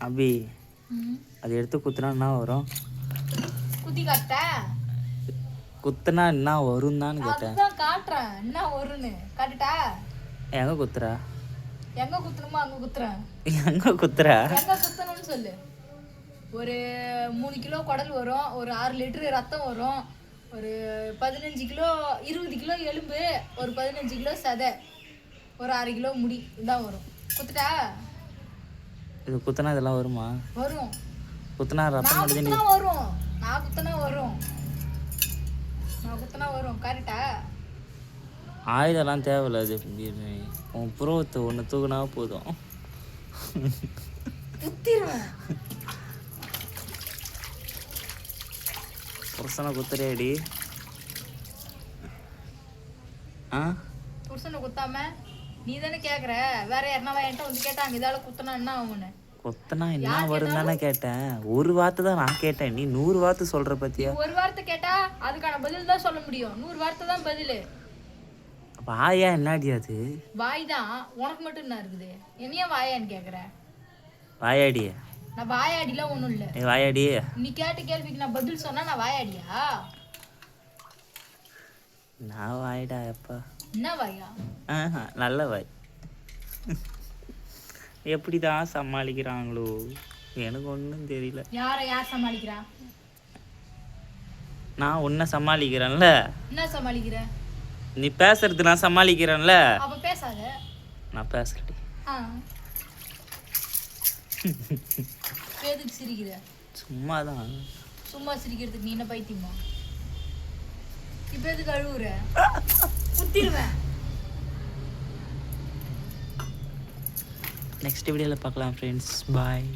அபி அது எடுத்து குத்துனா என்ன வரும்? குத்தி காட்ட குத்துனா என்ன வரும் தான் கேட்டேன். அதுதான் காட்டுறேன் என்ன வரும்னு. காட்டுட்டா? எங்க குத்துறா? எங்க குத்தணுமோ அங்க குத்துறேன். எங்க குத்துறா? எங்க குத்தணும்னு சொல்லு. ஒரு 3 கிலோ குடல் வரும், ஒரு 6 லிட்டர் ரத்தம் வரும், ஒரு 15 கிலோ 20 கிலோ எலும்பு, ஒரு 15 கிலோ சதை, ஒரு 1/2 கிலோ முடி இதான் வரும். குத்துட்டா? இது குத்துனா இதெல்லாம் வருமா? வரும். குத்துனா ரத்தம் நான் மட்டும் குத்துனா வரும். நான் குத்துனா வரும். நான் குத்துனா வரும். கரெக்டா? ஆயுதம்லாம் தேவையில்ல. அது உன் புருவத்தை ஒன்று தூக்குனா போதும். குத்திடுவேன். புருஷனை குத்துறியாடி? ஆ புருஷனை குத்தாம நீ தானே கேட்குற. வேற யாருனாவா என்கிட்ட வந்து கேட்டாங்க இதால குத்துனா என்ன ஆகும்னு. கொத்தனா என்ன வரும் தானே கேட்டேன். ஒரு வார்த்தை தான் நான் கேட்டேன். நீ 100 வார்த்தை சொல்ற பத்தியா? ஒரு வார்த்தை கேட்டா அதுக்கான பதில் தான் சொல்ல முடியும். 100 வார்த்தை தான் பதில். வாயா என்னடி அது? வாய் தான். உனக்கு மட்டும் என்ன இருக்குது? என்னையா வாயான்னு கேட்குற? வாயாடி. நான் வாயாடிலாம் ஒன்றும் இல்லை. வாயாடி. நீ கேட்ட கேள்விக்கு நான் பதில் சொன்னா நான் வாயாடியா? நான் வாயிடா எப்பா. என்ன வாயா? நல்ல வாய். எப்படிதான் சமாளிக்கிறாங்களோ எனக்கு ஒன்றும் தெரியல. யார் சமாளிக்கிறா? நான் உன்னை சமாளிக்கிறேன்ல. என்ன சமாளிக்கிற? நீ பேசுறது நான் சமாளிக்கிறேன்ல. அப்ப பேசாத. நான் பேசுறேன். எதுக்கு சிரிக்கிற? சும்மாதான். சும்மா சிரிக்கிறதுக்கு நீ என்ன பைத்தியமா? இப்ப எதுக்கு அழுவுற? குத்திடுவேன். நெக்ஸ்ட் வீடியோவில் பார்க்கலாம் ஃப்ரெண்ட்ஸ். பாய்.